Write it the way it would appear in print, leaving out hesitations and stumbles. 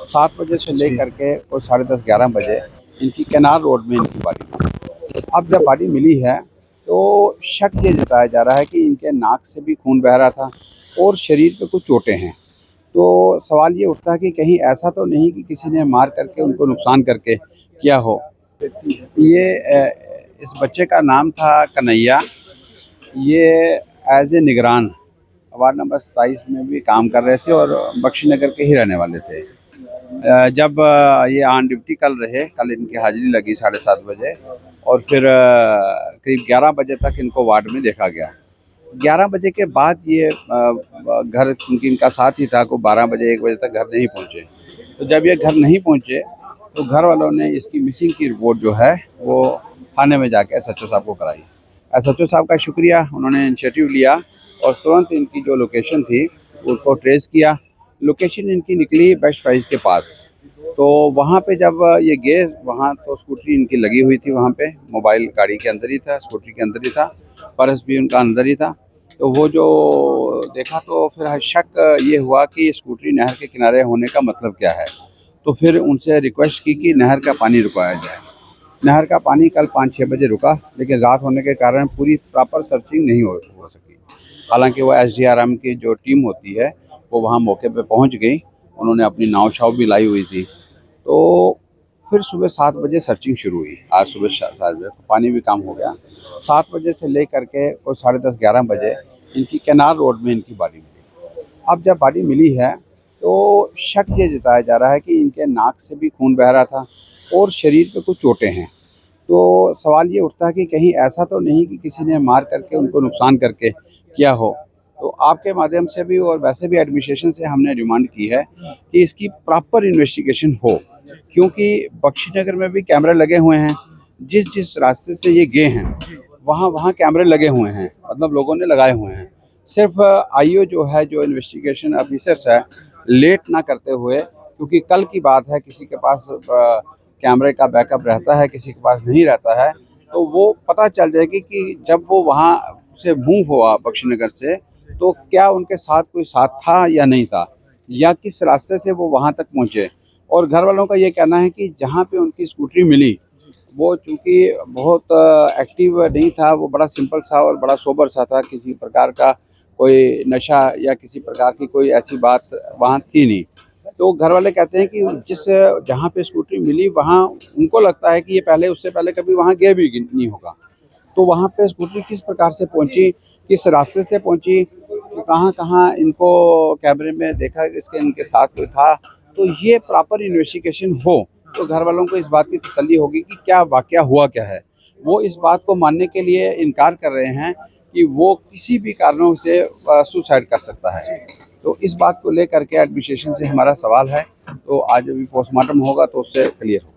7 बजे से लेकर के और 10:30-11 बजे इनकी केनाल रोड में इनकी बॉडी मिली। अब जब बॉडी मिली है तो शक ये जताया जा रहा है कि इनके नाक से भी खून बह रहा था और शरीर पे कुछ चोटें हैं। तो सवाल ये उठता है कि कहीं ऐसा तो नहीं कि किसी ने मार करके उनको नुकसान करके किया हो। इस बच्चे का नाम था कन्हैया। ये एज ए निगरान वार्ड नंबर 27 में भी काम कर रहे थे और बख्शी नगर के ही रहने वाले थे। जब ये ऑन ड्यूटी कल इनकी हाजिरी लगी 7:30 बजे और फिर करीब 11 बजे तक इनको वार्ड में देखा गया। 11 बजे के बाद ये घर, क्योंकि इनका साथ ही था, को 12 बजे 1 बजे तक घर नहीं पहुँचे। तो जब ये घर नहीं पहुँचे तो घर वालों ने इसकी मिसिंग की रिपोर्ट जो है वो थाने में जाके SHO साहब को कराई। SHO साहब का शुक्रिया, उन्होंने इनिशिएटिव लिया और तुरंत इनकी जो लोकेशन थी उसको ट्रेस किया। लोकेशन इनकी निकली बेस्ट प्राइस के पास। तो वहाँ पे जब ये गए वहाँ तो स्कूटरी इनकी लगी हुई थी, वहाँ पे मोबाइल गाड़ी के अंदर ही था, स्कूटरी के अंदर ही था, पर्स भी उनका अंदर ही था। तो वो जो देखा तो फिर शक ये हुआ कि स्कूटरी नहर के किनारे होने का मतलब क्या है। तो फिर उनसे रिक्वेस्ट की कि नहर का पानी रुकाया जाए। नहर का पानी कल 5-6 बजे रुका, लेकिन रात होने के कारण पूरी प्रॉपर सर्चिंग नहीं हो सकी। हालांकि वो SDRM की जो टीम होती है वो वहाँ मौके पे पहुँच गई, उन्होंने अपनी नाव शाव भी लाई हुई थी। तो फिर सुबह 7 बजे सर्चिंग शुरू हुई। आज सुबह 7 बजे पानी भी कम हो गया। 7 बजे से लेकर के और 10:30-11 बजे इनकी केनाल रोड में इनकी बॉडी मिली। अब जब बॉडी मिली है तो शक ये जताया जा रहा है कि इनके नाक से भी खून बह रहा था और शरीर पे कुछ चोटें हैं। तो सवाल ये उठता है कि कहीं ऐसा तो नहीं कि किसी ने मार करके उनको नुकसान करके किया हो। तो आपके माध्यम से भी और वैसे भी एडमिनिस्ट्रेशन से हमने डिमांड की है कि इसकी प्रॉपर इन्वेस्टिगेशन हो, क्योंकि बख्शी नगर में भी कैमरे लगे हुए हैं। जिस जिस रास्ते से ये गए हैं वहाँ वहाँ कैमरे लगे हुए हैं, मतलब लोगों ने लगाए हुए हैं। सिर्फ IO जो है, जो इन्वेस्टिगेशन ऑफिसर्स है, लेट ना करते हुए, क्योंकि कल की बात है, किसी के पास कैमरे का बैकअप रहता है, किसी के पास नहीं रहता है, तो वो पता चल जाएगी कि जब वो वहाँ से मूव हुआ बख्शी नगर से तो क्या उनके साथ कोई साथ था या नहीं था, या किस रास्ते से वो वहाँ तक पहुँचे। और घर वालों का ये कहना है कि जहाँ पे उनकी स्कूटरी मिली वो चूँकि बहुत एक्टिव नहीं था, वो बड़ा सिंपल सा और बड़ा सोबर सा था, किसी प्रकार का कोई नशा या किसी प्रकार की कोई ऐसी बात वहाँ थी नहीं। तो घर वाले कहते हैं कि जहाँ पे स्कूटरी मिली वहाँ उनको लगता है कि ये पहले, उससे पहले कभी वहाँ गए भी नहीं होगा। तो वहाँ पे स्कूटरी किस प्रकार से पहुँची, किस रास्ते से पहुँची, तो कहाँ इनको कैमरे में देखा इसके इनके साथ कोई था। तो ये प्रॉपर इन्वेस्टिगेशन हो तो घर वालों को इस बात की तसल्ली होगी कि क्या वाकया हुआ क्या है। वो इस बात को मानने के लिए इनकार कर रहे हैं कि वो किसी भी कारणों से सुसाइड कर सकता है। तो इस बात को लेकर के एडमिनिस्ट्रेशन से हमारा सवाल है, तो आज अभी पोस्टमार्टम होगा तो उससे क्लियर होगा।